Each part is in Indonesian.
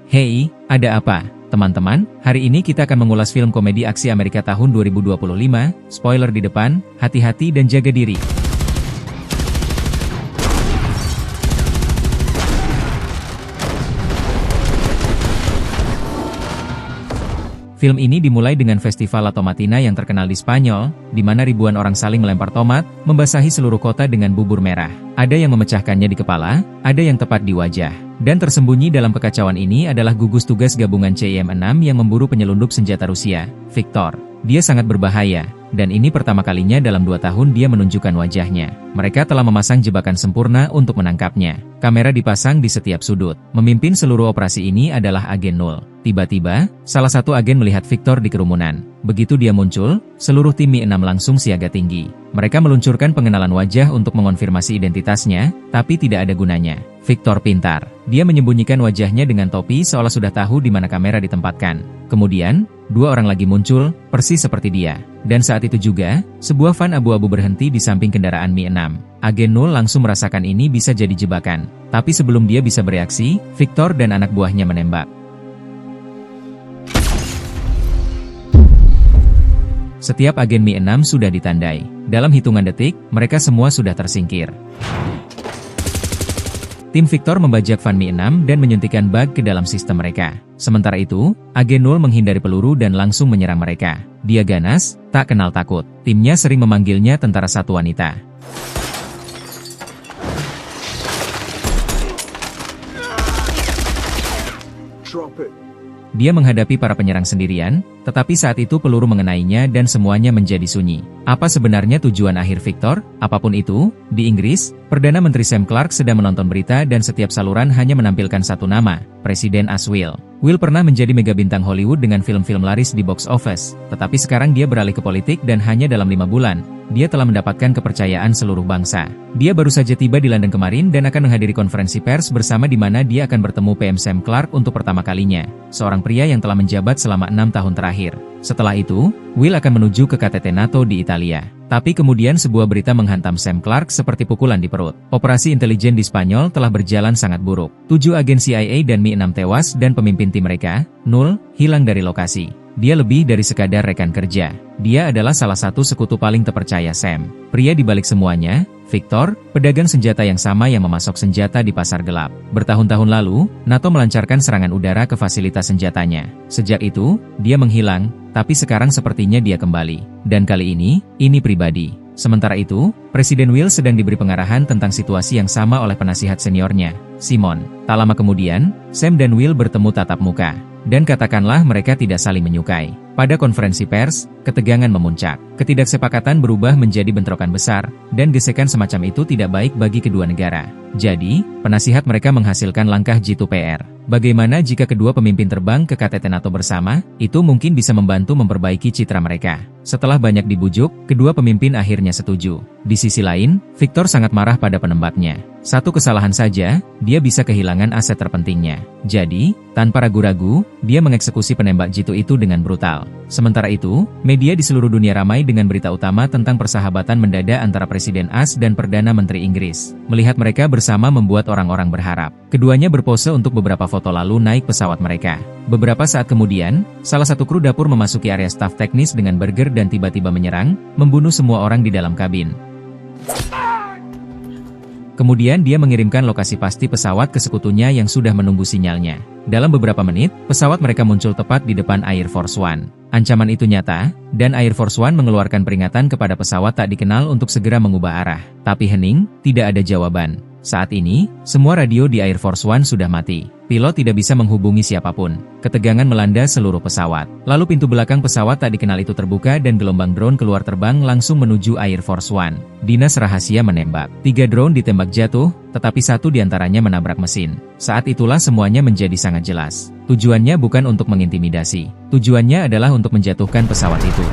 Hey, ada apa, teman-teman? Hari ini kita akan mengulas film komedi aksi Amerika tahun 2025. Spoiler di depan, hati-hati dan jaga diri. Film ini dimulai dengan festival La Tomatina yang terkenal di Spanyol, di mana ribuan orang saling melempar tomat, membasahi seluruh kota dengan bubur merah. Ada yang memecahkannya di kepala, ada yang tepat di wajah. Dan tersembunyi dalam kekacauan ini adalah gugus tugas gabungan CIM-6 yang memburu penyelundup senjata Rusia, Viktor. Dia sangat berbahaya, dan ini pertama kalinya dalam 2 tahun dia menunjukkan wajahnya. Mereka telah memasang jebakan sempurna untuk menangkapnya. Kamera dipasang di setiap sudut. Memimpin seluruh operasi ini adalah Agen 0. Tiba-tiba, salah satu agen melihat Viktor di kerumunan. Begitu dia muncul, seluruh tim Mi-6 langsung siaga tinggi. Mereka meluncurkan pengenalan wajah untuk mengonfirmasi identitasnya, tapi tidak ada gunanya. Viktor pintar. Dia menyembunyikan wajahnya dengan topi seolah sudah tahu di mana kamera ditempatkan. Kemudian, 2 orang lagi muncul, persis seperti dia. Dan saat itu juga, sebuah van abu-abu berhenti di samping kendaraan Mi-6. Agen 0 langsung merasakan ini bisa jadi jebakan. Tapi sebelum dia bisa bereaksi, Viktor dan anak buahnya menembak. Setiap agen Mi-6 sudah ditandai. Dalam hitungan detik, mereka semua sudah tersingkir. Tim Viktor membajak van Mi-6 dan menyuntikkan bug ke dalam sistem mereka. Sementara itu, Agen 0 menghindari peluru dan langsung menyerang mereka. Dia ganas, tak kenal takut. Timnya sering memanggilnya tentara satu wanita. Dia menghadapi para penyerang sendirian, tetapi saat itu peluru mengenainya dan semuanya menjadi sunyi. Apa sebenarnya tujuan akhir Viktor? Apapun itu, di Inggris, Perdana Menteri Sam Clark sedang menonton berita dan setiap saluran hanya menampilkan satu nama, Presiden As Will. Will pernah menjadi mega bintang Hollywood dengan film-film laris di box office, tetapi sekarang dia beralih ke politik dan hanya dalam 5 bulan, dia telah mendapatkan kepercayaan seluruh bangsa. Dia baru saja tiba di London kemarin dan akan menghadiri konferensi pers bersama di mana dia akan bertemu PM Sam Clark untuk pertama kalinya, seorang pria yang telah menjabat selama 6 tahun terakhir. Setelah itu, Will akan menuju ke KTT NATO di Italia. Tapi kemudian sebuah berita menghantam Sam Clark seperti pukulan di perut. Operasi intelijen di Spanyol telah berjalan sangat buruk. 7 agen CIA dan Mi-6 tewas dan pemimpin tim mereka, 0, hilang dari lokasi. Dia lebih dari sekadar rekan kerja. Dia adalah salah satu sekutu paling terpercaya Sam. Pria di balik semuanya, Viktor, pedagang senjata yang sama yang memasok senjata di pasar gelap. Bertahun-tahun lalu, NATO melancarkan serangan udara ke fasilitas senjatanya. Sejak itu, dia menghilang, tapi sekarang sepertinya dia kembali. Dan kali ini pribadi. Sementara itu, Presiden Will sedang diberi pengarahan tentang situasi yang sama oleh penasihat seniornya, Simon. Tak lama kemudian, Sam dan Will bertemu tatap muka. Dan katakanlah mereka tidak saling menyukai. Pada konferensi pers, ketegangan memuncak. Ketidaksepakatan berubah menjadi bentrokan besar, dan gesekan semacam itu tidak baik bagi kedua negara. Jadi, penasihat mereka menghasilkan langkah G2PR. Bagaimana jika kedua pemimpin terbang ke KTT NATO bersama? Itu mungkin bisa membantu memperbaiki citra mereka. Setelah banyak dibujuk, kedua pemimpin akhirnya setuju. Di sisi lain, Viktor sangat marah pada penembaknya. Satu kesalahan saja, dia bisa kehilangan aset terpentingnya. Jadi, tanpa ragu-ragu, dia mengeksekusi penembak jitu itu dengan brutal. Sementara itu, media di seluruh dunia ramai dengan berita utama tentang persahabatan mendadak antara Presiden As dan Perdana Menteri Inggris. Melihat mereka bersama membuat orang-orang berharap. Keduanya berpose untuk beberapa foto lalu naik pesawat mereka. Beberapa saat kemudian, salah satu kru dapur memasuki area staf teknis dengan burger dan tiba-tiba menyerang, membunuh semua orang di dalam kabin. Kemudian dia mengirimkan lokasi pasti pesawat ke sekutunya yang sudah menunggu sinyalnya. Dalam beberapa menit, pesawat mereka muncul tepat di depan Air Force One. Ancaman itu nyata, dan Air Force One mengeluarkan peringatan kepada pesawat tak dikenal untuk segera mengubah arah. Tapi hening, tidak ada jawaban. Saat ini, semua radio di Air Force One sudah mati. Pilot tidak bisa menghubungi siapapun. Ketegangan melanda seluruh pesawat. Lalu pintu belakang pesawat tak dikenal itu terbuka dan gelombang drone keluar terbang langsung menuju Air Force One. Dinas rahasia menembak. 3 drone ditembak jatuh, tetapi 1 diantaranya menabrak mesin. Saat itulah semuanya menjadi sangat jelas. Tujuannya bukan untuk mengintimidasi. Tujuannya adalah untuk menjatuhkan pesawat itu.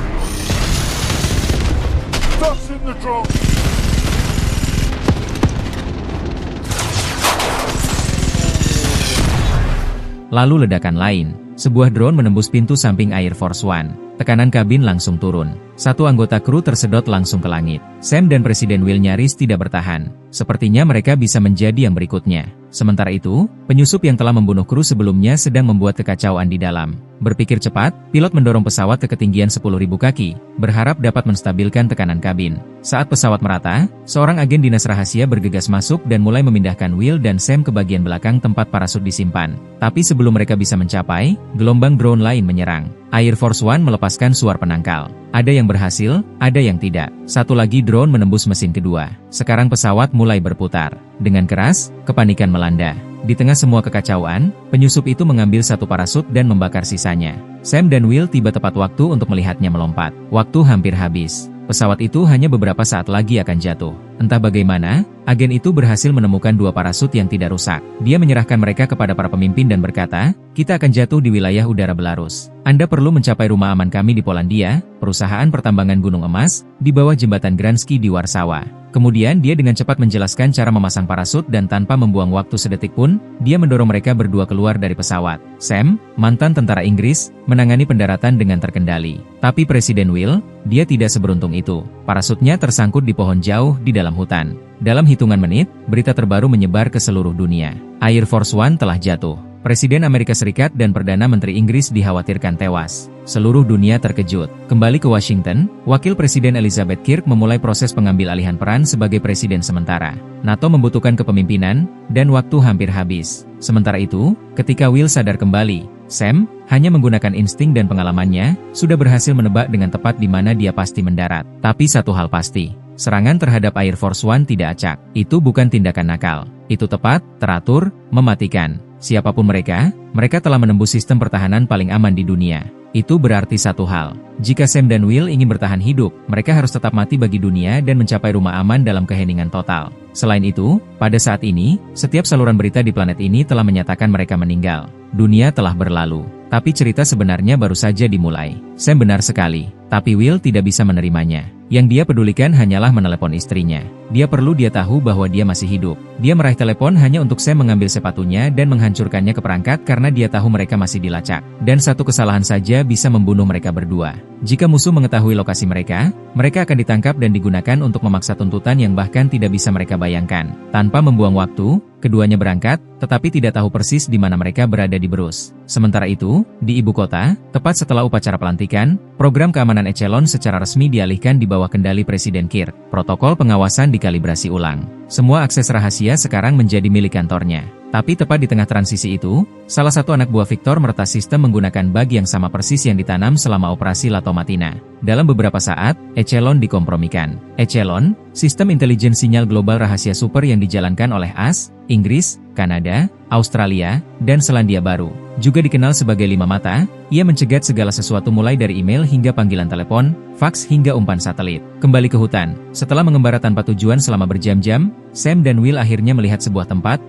Lalu ledakan lain. Sebuah drone menembus pintu samping Air Force One. Tekanan kabin langsung turun. Satu anggota kru tersedot langsung ke langit. Sam dan Presiden Will nyaris tidak bertahan. Sepertinya mereka bisa menjadi yang berikutnya. Sementara itu, penyusup yang telah membunuh kru sebelumnya sedang membuat kekacauan di dalam. Berpikir cepat, pilot mendorong pesawat ke ketinggian 10.000 kaki, berharap dapat menstabilkan tekanan kabin. Saat pesawat merata, seorang agen dinas rahasia bergegas masuk dan mulai memindahkan Will dan Sam ke bagian belakang tempat parasut disimpan. Tapi sebelum mereka bisa mencapai, gelombang drone lain menyerang. Air Force One melepaskan suar penangkal. Ada yang berhasil, ada yang tidak. Satu lagi drone menembus mesin kedua. Sekarang pesawat mulai berputar. Dengan keras, kepanikan melanda. Di tengah semua kekacauan, penyusup itu mengambil satu parasut dan membakar sisanya. Sam dan Will tiba tepat waktu untuk melihatnya melompat. Waktu hampir habis. Pesawat itu hanya beberapa saat lagi akan jatuh. Entah bagaimana, agen itu berhasil menemukan dua parasut yang tidak rusak. Dia menyerahkan mereka kepada para pemimpin dan berkata, "Kita akan jatuh di wilayah udara Belarus. Anda perlu mencapai rumah aman kami di Polandia, perusahaan pertambangan gunung emas, di bawah jembatan Granski di Warsawa." Kemudian dia dengan cepat menjelaskan cara memasang parasut dan tanpa membuang waktu sedetik pun, dia mendorong mereka berdua keluar dari pesawat. Sam, mantan tentara Inggris, menangani pendaratan dengan terkendali. Tapi Presiden Will, dia tidak seberuntung itu. Parasutnya tersangkut di pohon jauh di dalam hutan. Dalam hitungan menit, berita terbaru menyebar ke seluruh dunia. Air Force One telah jatuh. Presiden Amerika Serikat dan Perdana Menteri Inggris dikhawatirkan tewas. Seluruh dunia terkejut. Kembali ke Washington, Wakil Presiden Elizabeth Kirk memulai proses pengambil alihan peran sebagai presiden sementara. NATO membutuhkan kepemimpinan, dan waktu hampir habis. Sementara itu, ketika Will sadar kembali, Sam, hanya menggunakan insting dan pengalamannya, sudah berhasil menebak dengan tepat di mana dia pasti mendarat. Tapi satu hal pasti, serangan terhadap Air Force One tidak acak. Itu bukan tindakan nakal. Itu tepat, teratur, mematikan. Siapapun mereka telah menembus sistem pertahanan paling aman di dunia. Itu berarti satu hal. Jika Sam dan Will ingin bertahan hidup, mereka harus tetap mati bagi dunia dan mencapai rumah aman dalam keheningan total. Selain itu, pada saat ini, setiap saluran berita di planet ini telah menyatakan mereka meninggal. Dunia telah berlalu. Tapi cerita sebenarnya baru saja dimulai. Sam benar sekali, tapi Will tidak bisa menerimanya. Yang dia pedulikan hanyalah menelepon istrinya. Dia tahu bahwa dia masih hidup. Dia meraih telepon hanya untuk Sam mengambil sepatunya dan menghancurkannya ke perangkat karena dia tahu mereka masih dilacak. Dan satu kesalahan saja bisa membunuh mereka berdua. Jika musuh mengetahui lokasi mereka akan ditangkap dan digunakan untuk memaksa tuntutan yang bahkan tidak bisa mereka bayangkan. Tanpa membuang waktu, keduanya berangkat, tetapi tidak tahu persis di mana mereka berada di Bruce. Sementara itu, di ibu kota, tepat setelah upacara pelantikan, program keamanan Echelon secara resmi dialihkan di bawah kendali Presiden Kirk. Protokol pengawasan dikalibrasi ulang. Semua akses rahasia sekarang menjadi milik kantornya. Tapi tepat di tengah transisi itu, salah satu anak buah Victor meretas sistem menggunakan bug yang sama persis yang ditanam selama operasi Latomatina. Dalam beberapa saat, Echelon dikompromikan. Echelon, sistem intelijen sinyal global rahasia super yang dijalankan oleh AS, Inggris, Kanada, Australia, dan Selandia Baru. Juga dikenal sebagai lima mata, ia mencegat segala sesuatu mulai dari email hingga panggilan telepon, faks hingga umpan satelit. Kembali ke hutan. Setelah mengembara tanpa tujuan selama berjam-jam, Sam dan Will akhirnya melihat sebuah tempat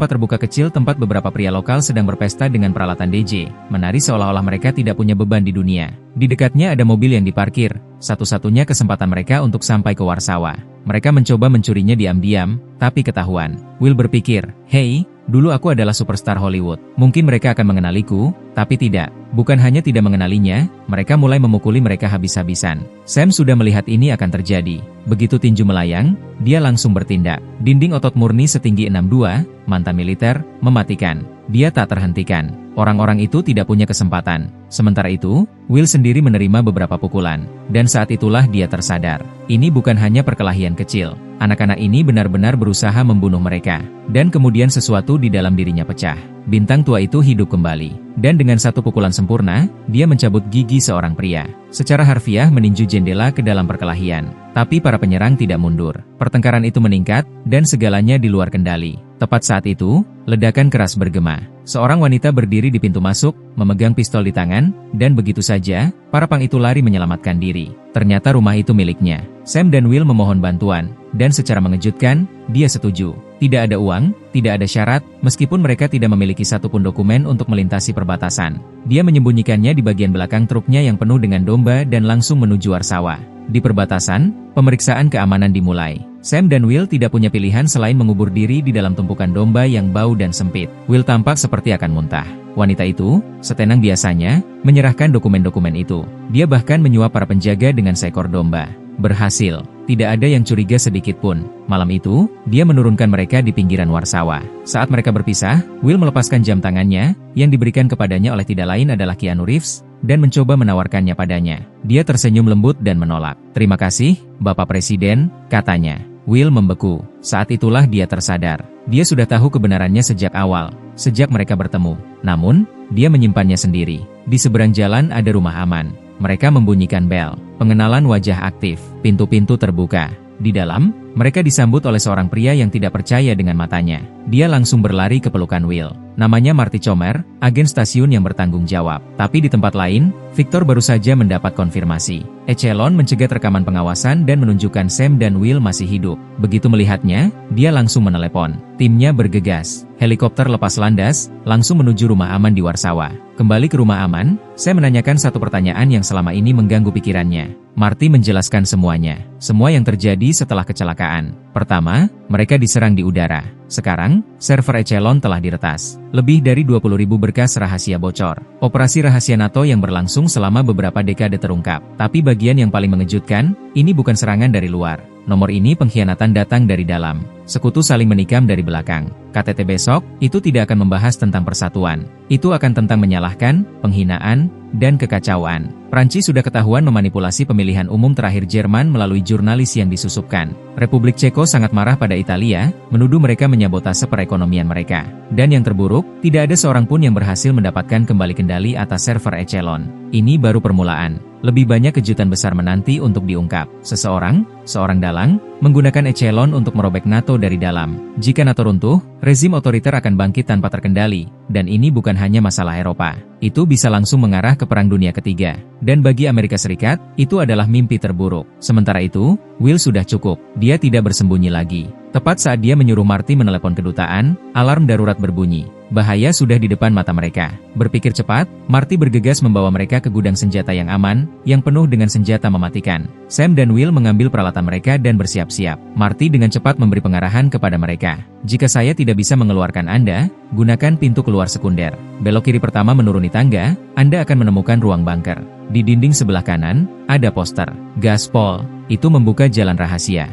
terbuka kecil tempat beberapa pria lokal sedang berpesta dengan peralatan DJ, menari seolah-olah mereka tidak punya beban di dunia. Di dekatnya ada mobil yang diparkir, satu-satunya kesempatan mereka untuk sampai ke Warsawa. Mereka mencoba mencurinya diam-diam, tapi ketahuan. Will berpikir, "Hei, dulu aku adalah superstar Hollywood. Mungkin mereka akan mengenaliku, tapi tidak." Bukan hanya tidak mengenalinya, mereka mulai memukuli mereka habis-habisan. Sam sudah melihat ini akan terjadi. Begitu tinju melayang, dia langsung bertindak. Dinding otot murni setinggi 6'2", mantan militer, mematikan. Dia tak terhentikan. Orang-orang itu tidak punya kesempatan. Sementara itu, Will sendiri menerima beberapa pukulan. Dan saat itulah dia tersadar. Ini bukan hanya perkelahian kecil. Anak-anak ini benar-benar berusaha membunuh mereka. Dan kemudian sesuatu di dalam dirinya pecah. Bintang tua itu hidup kembali. Dan dengan satu pukulan sempurna, dia mencabut gigi seorang pria. Secara harfiah meninju jendela ke dalam perkelahian. Tapi para penyerang tidak mundur. Pertengkaran itu meningkat, dan segalanya di luar kendali. Tepat saat itu, ledakan keras bergema. Seorang wanita berdiri di pintu masuk, memegang pistol di tangan, dan begitu saja, para pang itu lari menyelamatkan diri. Ternyata rumah itu miliknya. Sam dan Will memohon bantuan, dan secara mengejutkan, dia setuju. Tidak ada uang, tidak ada syarat, meskipun mereka tidak memiliki satupun dokumen untuk melintasi perbatasan. Dia menyembunyikannya di bagian belakang truknya yang penuh dengan domba dan langsung menuju Warsawa. Di perbatasan, pemeriksaan keamanan dimulai. Sam dan Will tidak punya pilihan selain mengubur diri di dalam tumpukan domba yang bau dan sempit. Will tampak seperti akan muntah. Wanita itu, setenang biasanya, menyerahkan dokumen-dokumen itu. Dia bahkan menyuap para penjaga dengan seekor domba. Berhasil. Tidak ada yang curiga sedikit pun. Malam itu, dia menurunkan mereka di pinggiran Warsawa. Saat mereka berpisah, Will melepaskan jam tangannya, yang diberikan kepadanya oleh tidak lain adalah Keanu Reeves, dan mencoba menawarkannya padanya. Dia tersenyum lembut dan menolak. "Terima kasih, Bapak Presiden," katanya. Will membeku. Saat itulah dia tersadar. Dia sudah tahu kebenarannya sejak awal, sejak mereka bertemu. Namun, dia menyimpannya sendiri. Di seberang jalan ada rumah aman. Mereka membunyikan bel. Pengenalan wajah aktif. Pintu-pintu terbuka. Di dalam, mereka disambut oleh seorang pria yang tidak percaya dengan matanya. Dia langsung berlari ke pelukan Will. Namanya Marty Chomer, agen stasiun yang bertanggung jawab. Tapi di tempat lain, Victor baru saja mendapat konfirmasi. Echelon mencegat rekaman pengawasan dan menunjukkan Sam dan Will masih hidup. Begitu melihatnya, dia langsung menelepon. Timnya bergegas. Helikopter lepas landas, langsung menuju rumah aman di Warsawa. Kembali ke rumah aman, Sam menanyakan satu pertanyaan yang selama ini mengganggu pikirannya. Marty menjelaskan semuanya. Semua yang terjadi setelah kecelakaan. Pertama, mereka diserang di udara. Sekarang, server Echelon telah diretas. Lebih dari 20.000 berkas rahasia bocor. Operasi rahasia NATO yang berlangsung selama beberapa dekade terungkap. Tapi bagian yang paling mengejutkan, ini bukan serangan dari luar. Nomor ini pengkhianatan datang dari dalam. Sekutu saling menikam dari belakang. KTT besok, itu tidak akan membahas tentang persatuan. Itu akan tentang menyalahkan, penghinaan, dan kekacauan. Prancis sudah ketahuan memanipulasi pemilihan umum terakhir Jerman melalui jurnalis yang disusupkan. Republik Ceko sangat marah pada Italia, menuduh mereka menyabotase perekonomian mereka. Dan yang terburuk, tidak ada seorang pun yang berhasil mendapatkan kembali kendali atas server Echelon. Ini baru permulaan. Lebih banyak kejutan besar menanti untuk diungkap. Seorang dalang, menggunakan Echelon untuk merobek NATO dari dalam. Jika NATO runtuh, rezim otoriter akan bangkit tanpa terkendali. Dan ini bukan hanya masalah Eropa. Itu bisa langsung mengarah ke Perang Dunia Ketiga. Dan bagi Amerika Serikat, itu adalah mimpi terburuk. Sementara itu, Will sudah cukup. Dia tidak bersembunyi lagi. Tepat saat dia menyuruh Marty menelepon kedutaan, alarm darurat berbunyi. Bahaya sudah di depan mata mereka. Berpikir cepat, Marty bergegas membawa mereka ke gudang senjata yang aman, yang penuh dengan senjata mematikan. Sam dan Will mengambil peralatan mereka dan bersiap-siap. Marty dengan cepat memberi pengarahan kepada mereka. "Jika saya tidak bisa mengeluarkan Anda, gunakan pintu keluar sekunder. Belok kiri pertama menuruni tangga, Anda akan menemukan ruang bunker. Di dinding sebelah kanan, ada poster. Gaspol, itu membuka jalan rahasia."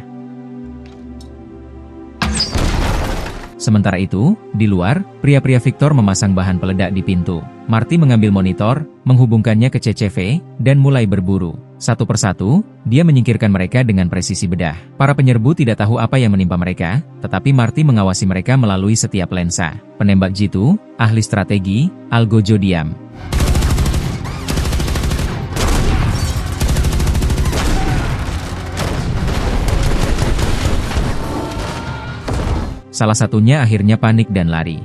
Sementara itu, di luar, pria-pria Victor memasang bahan peledak di pintu. Marty mengambil monitor, menghubungkannya ke CCV, dan mulai berburu. Satu persatu, dia menyingkirkan mereka dengan presisi bedah. Para penyerbu tidak tahu apa yang menimpa mereka, tetapi Marty mengawasi mereka melalui setiap lensa. Penembak jitu, ahli strategi, Algojo diam. Salah satunya akhirnya panik dan lari.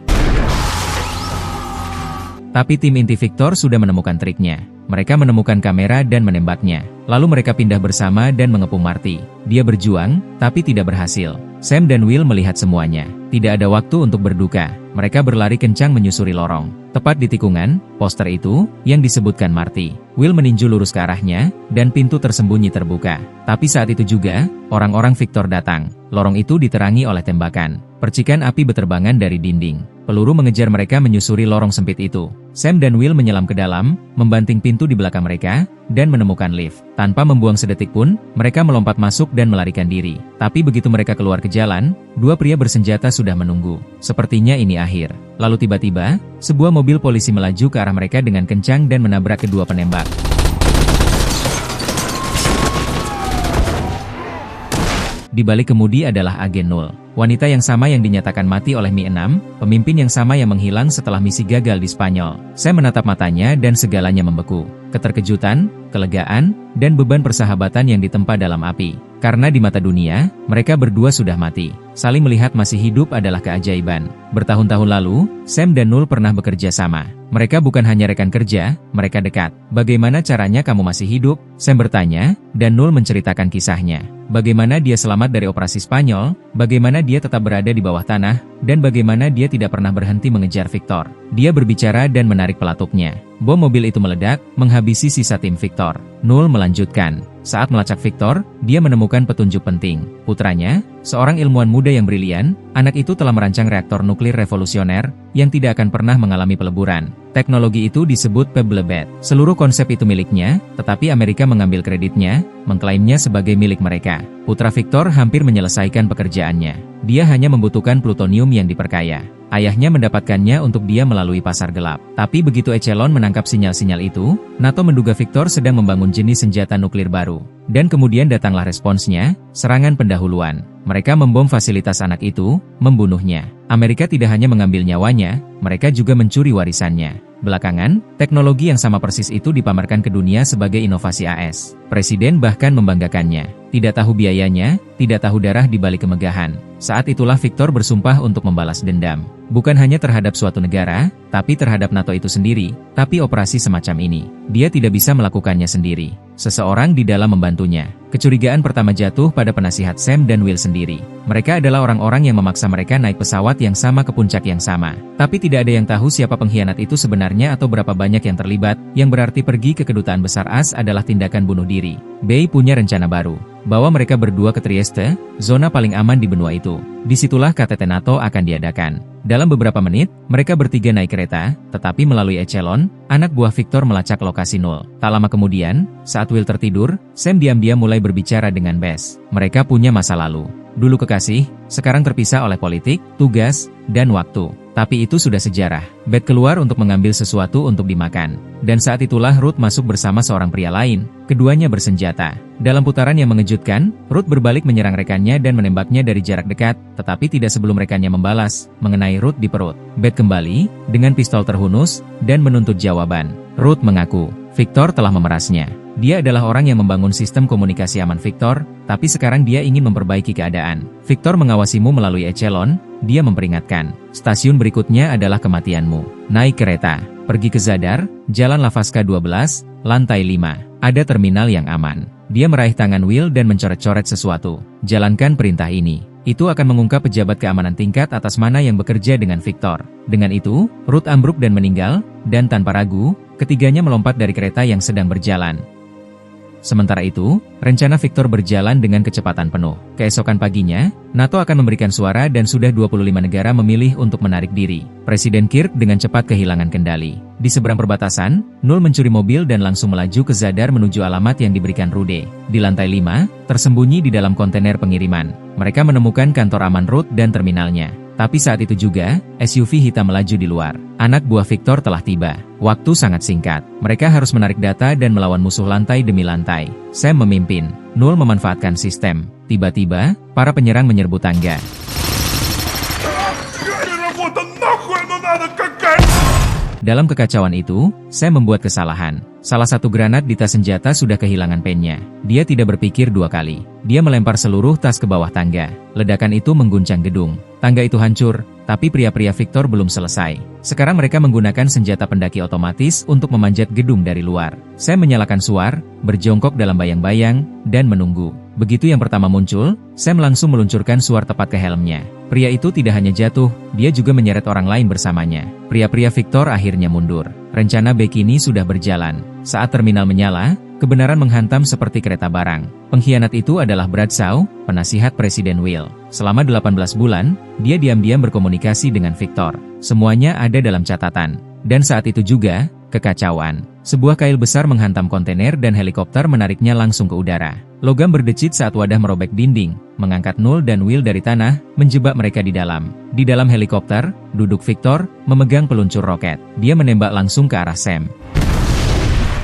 Tapi tim inti Victor sudah menemukan triknya. Mereka menemukan kamera dan menembaknya. Lalu mereka pindah bersama dan mengepung Marty. Dia berjuang, tapi tidak berhasil. Sam dan Will melihat semuanya. Tidak ada waktu untuk berduka. Mereka berlari kencang menyusuri lorong. Tepat di tikungan, poster itu, yang disebutkan Marty. Will meninju lurus ke arahnya, dan pintu tersembunyi terbuka. Tapi saat itu juga, orang-orang Victor datang. Lorong itu diterangi oleh tembakan. Percikan api beterbangan dari dinding. Peluru mengejar mereka menyusuri lorong sempit itu. Sam dan Will menyelam ke dalam, membanting pintu di belakang mereka, dan menemukan lift. Tanpa membuang sedetik pun, mereka melompat masuk dan melarikan diri. Tapi begitu mereka keluar ke jalan, dua pria bersenjata sudah menunggu. Sepertinya ini akhir. Lalu tiba-tiba, sebuah mobil polisi melaju ke arah mereka dengan kencang dan menabrak kedua penembak. Di balik kemudi adalah agen 0. Wanita yang sama yang dinyatakan mati oleh Mi-6, pemimpin yang sama yang menghilang setelah misi gagal di Spanyol. Saya menatap matanya dan segalanya membeku. Keterkejutan, kelegaan, dan beban persahabatan yang ditempa dalam api. Karena di mata dunia, mereka berdua sudah mati. Saling melihat masih hidup adalah keajaiban. Bertahun-tahun lalu, Sam dan 0 pernah bekerja sama. Mereka bukan hanya rekan kerja, mereka dekat. "Bagaimana caranya kamu masih hidup?" Sam bertanya, dan 0 menceritakan kisahnya. Bagaimana dia selamat dari operasi Spanyol, bagaimana dia tetap berada di bawah tanah, dan bagaimana dia tidak pernah berhenti mengejar Victor. Dia berbicara dan menarik pelatuknya. Bom mobil itu meledak, menghabisi sisa tim Victor. 0 melanjutkan. Saat melacak Victor, dia menemukan petunjuk penting. Putranya, Seorang ilmuwan muda yang brilian, anak itu telah merancang reaktor nuklir revolusioner yang tidak akan pernah mengalami peleburan. Teknologi itu disebut Pebble Bed. Seluruh konsep itu miliknya, tetapi Amerika mengambil kreditnya, mengklaimnya sebagai milik mereka. Putra Victor hampir menyelesaikan pekerjaannya. Dia hanya membutuhkan plutonium yang diperkaya. Ayahnya mendapatkannya untuk dia melalui pasar gelap. Tapi begitu Echelon menangkap sinyal-sinyal itu, NATO menduga Victor sedang membangun jenis senjata nuklir baru. Dan kemudian datanglah responsnya, serangan pendahuluan. Mereka membom fasilitas anak itu, membunuhnya. Amerika tidak hanya mengambil nyawanya, mereka juga mencuri warisannya. Belakangan, teknologi yang sama persis itu dipamerkan ke dunia sebagai inovasi AS. Presiden bahkan membanggakannya. Tidak tahu biayanya, tidak tahu darah di balik kemegahan. Saat itulah Victor bersumpah untuk membalas dendam. Bukan hanya terhadap suatu negara, tapi terhadap NATO itu sendiri. Tapi operasi semacam ini, dia tidak bisa melakukannya sendiri. Seseorang di dalam membantunya. Kecurigaan pertama jatuh pada penasihat Sam dan Will sendiri. Mereka adalah orang-orang yang memaksa mereka naik pesawat yang sama ke puncak yang sama. Tapi tidak ada yang tahu siapa pengkhianat itu sebenarnya atau berapa banyak yang terlibat, yang berarti pergi ke kedutaan besar AS adalah tindakan bunuh diri. Bay punya rencana baru. Bawa mereka berdua ke Trieste, zona paling aman di benua itu. Disitulah KTT NATO akan diadakan. Dalam beberapa menit, mereka bertiga naik kereta, tetapi melalui Echelon, anak buah Victor melacak lokasi nol. Tak lama kemudian, saat Will tertidur, Sam diam-diam mulai berbicara dengan Bess. Mereka punya masa lalu. Dulu kekasih, sekarang terpisah oleh politik, tugas, dan waktu. Tapi itu sudah sejarah. Beth keluar untuk mengambil sesuatu untuk dimakan. Dan saat itulah Ruth masuk bersama seorang pria lain. Keduanya bersenjata. Dalam putaran yang mengejutkan, Ruth berbalik menyerang rekannya dan menembaknya dari jarak dekat, tetapi tidak sebelum rekannya membalas, mengenai Ruth di perut. Beth kembali, dengan pistol terhunus, dan menuntut jawaban. Ruth mengaku, Victor telah memerasnya. Dia adalah orang yang membangun sistem komunikasi aman Victor, tapi sekarang dia ingin memperbaiki keadaan. Victor mengawasimu melalui Echelon, dia memperingatkan. Stasiun berikutnya adalah kematianmu. Naik kereta, pergi ke Zadar, Jalan Lavaska 12, lantai 5. Ada terminal yang aman. Dia meraih tangan Will dan mencoret-coret sesuatu. Jalankan perintah ini. Itu akan mengungkap pejabat keamanan tingkat atas mana yang bekerja dengan Victor. Dengan itu, Ruth ambruk dan meninggal, dan tanpa ragu, ketiganya melompat dari kereta yang sedang berjalan. Sementara itu, rencana Victor berjalan dengan kecepatan penuh. Keesokan paginya, NATO akan memberikan suara dan sudah 25 negara memilih untuk menarik diri. Presiden Kirk dengan cepat kehilangan kendali. Di seberang perbatasan, Null mencuri mobil dan langsung melaju ke Zadar menuju alamat yang diberikan Rude. Di lantai 5, tersembunyi di dalam kontainer pengiriman. Mereka menemukan kantor aman Ruth dan terminalnya. Tapi saat itu juga, SUV hitam melaju di luar. Anak buah Victor telah tiba. Waktu sangat singkat. Mereka harus menarik data dan melawan musuh lantai demi lantai. Sam memimpin. Null memanfaatkan sistem. Tiba-tiba, para penyerang menyerbu tangga. Dalam kekacauan itu, Sam membuat kesalahan. Salah satu granat di tas senjata sudah kehilangan pennya. Dia tidak berpikir dua kali. Dia melempar seluruh tas ke bawah tangga. Ledakan itu mengguncang gedung. Tangga itu hancur, tapi pria-pria Victor belum selesai. Sekarang mereka menggunakan senjata pendaki otomatis untuk memanjat gedung dari luar. Sam menyalakan suar, berjongkok dalam bayang-bayang, dan menunggu. Begitu yang pertama muncul, Sam langsung meluncurkan suar tepat ke helmnya. Pria itu tidak hanya jatuh, dia juga menyeret orang lain bersamanya. Pria-pria Victor akhirnya mundur. Rencana Bekini sudah berjalan. Saat terminal menyala, kebenaran menghantam seperti kereta barang. Pengkhianat itu adalah Bradshaw, penasihat Presiden Will. Selama 18 bulan, dia diam-diam berkomunikasi dengan Victor. Semuanya ada dalam catatan. Dan saat itu juga, kekacauan. Sebuah kail besar menghantam kontainer dan helikopter menariknya langsung ke udara. Logam berdecit saat wadah merobek dinding, mengangkat Null dan Will dari tanah, menjebak mereka di dalam. Di dalam helikopter, duduk Victor, memegang peluncur roket. Dia menembak langsung ke arah Sam.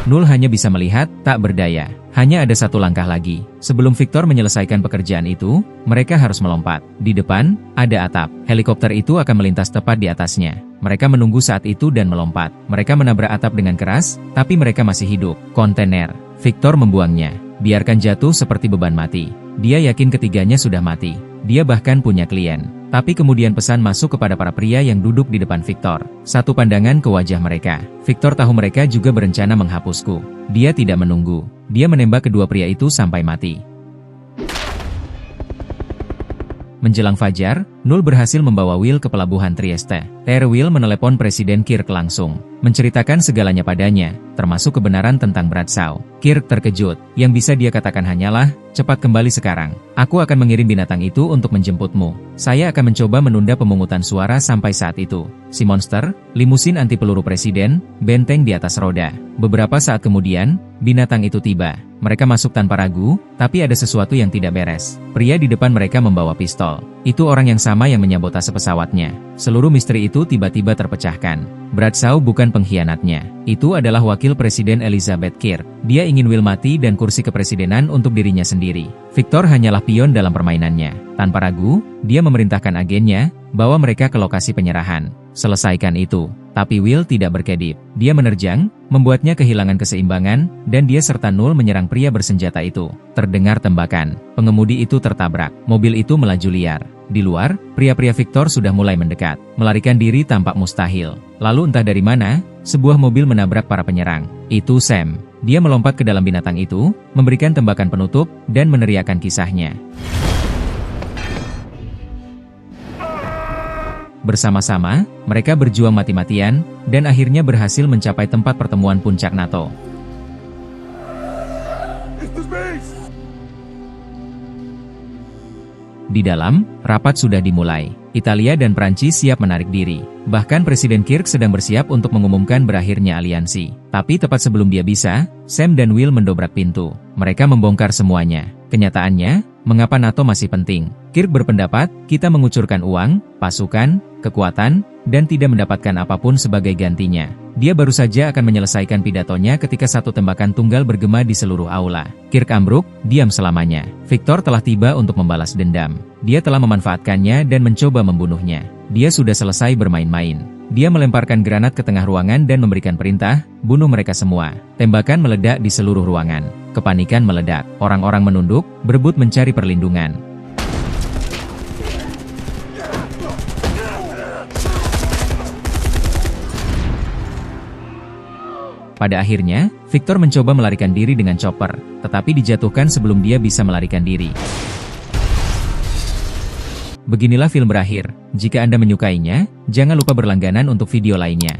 Null hanya bisa melihat, tak berdaya. Hanya ada satu langkah lagi. Sebelum Victor menyelesaikan pekerjaan itu, mereka harus melompat. Di depan, ada atap. Helikopter itu akan melintas tepat di atasnya. Mereka menunggu saat itu dan melompat. Mereka menabrak atap dengan keras, tapi mereka masih hidup. Kontainer. Victor membuangnya. Biarkan jatuh seperti beban mati. Dia yakin ketiganya sudah mati. Dia bahkan punya klien. Tapi kemudian pesan masuk kepada para pria yang duduk di depan Victor. Satu pandangan ke wajah mereka. Victor tahu mereka juga berencana menghapusku. Dia tidak menunggu. Dia menembak kedua pria itu sampai mati. Menjelang fajar, Null berhasil membawa Will ke pelabuhan Trieste. Will menelepon Presiden Kirk langsung, menceritakan segalanya padanya, termasuk kebenaran tentang Bradshaw. Kirk terkejut, yang bisa dia katakan hanyalah, cepat kembali sekarang. Aku akan mengirim binatang itu untuk menjemputmu. Saya akan mencoba menunda pemungutan suara sampai saat itu. Si monster, limusin anti peluru presiden, benteng di atas roda. Beberapa saat kemudian, binatang itu tiba. Mereka masuk tanpa ragu, tapi ada sesuatu yang tidak beres. Pria di depan mereka membawa pistol. Itu orang yang sama yang menyabotase pesawatnya. Seluruh misteri itu tiba-tiba terpecahkan. Bradshaw bukan pengkhianatnya. Itu adalah wakil Presiden Elizabeth Kirk. Dia ingin Will mati dan kursi kepresidenan untuk dirinya sendiri. Victor hanyalah pion dalam permainannya. Tanpa ragu, dia memerintahkan agennya, bawa mereka ke lokasi penyerahan. Selesaikan itu. Tapi Will tidak berkedip. Dia menerjang, membuatnya kehilangan keseimbangan, dan dia serta Null menyerang pria bersenjata itu. Terdengar tembakan. Pengemudi itu tertabrak. Mobil itu melaju liar. Di luar, pria-pria Victor sudah mulai mendekat. Melarikan diri tampak mustahil. Lalu entah dari mana, sebuah mobil menabrak para penyerang. Itu Sam. Dia melompat ke dalam binatang itu, memberikan tembakan penutup, dan meneriakkan kisahnya. Bersama-sama, mereka berjuang mati-matian, dan akhirnya berhasil mencapai tempat pertemuan puncak NATO. Di dalam, rapat sudah dimulai. Italia dan Prancis siap menarik diri. Bahkan Presiden Kirk sedang bersiap untuk mengumumkan berakhirnya aliansi. Tapi tepat sebelum dia bisa, Sam dan Will mendobrak pintu. Mereka membongkar semuanya. Kenyataannya, mengapa NATO masih penting? Kirk berpendapat, kita mengucurkan uang, pasukan, kekuatan, dan tidak mendapatkan apapun sebagai gantinya. Dia baru saja akan menyelesaikan pidatonya ketika satu tembakan tunggal bergema di seluruh aula. Kirk ambruk, diam selamanya. Victor telah tiba untuk membalas dendam. Dia telah memanfaatkannya dan mencoba membunuhnya. Dia sudah selesai bermain-main. Dia melemparkan granat ke tengah ruangan dan memberikan perintah, bunuh mereka semua. Tembakan meledak di seluruh ruangan. Kepanikan meledak. Orang-orang menunduk, berebut mencari perlindungan. Pada akhirnya, Victor mencoba melarikan diri dengan chopper, tetapi dijatuhkan sebelum dia bisa melarikan diri. Beginilah film berakhir. Jika Anda menyukainya, jangan lupa berlangganan untuk video lainnya.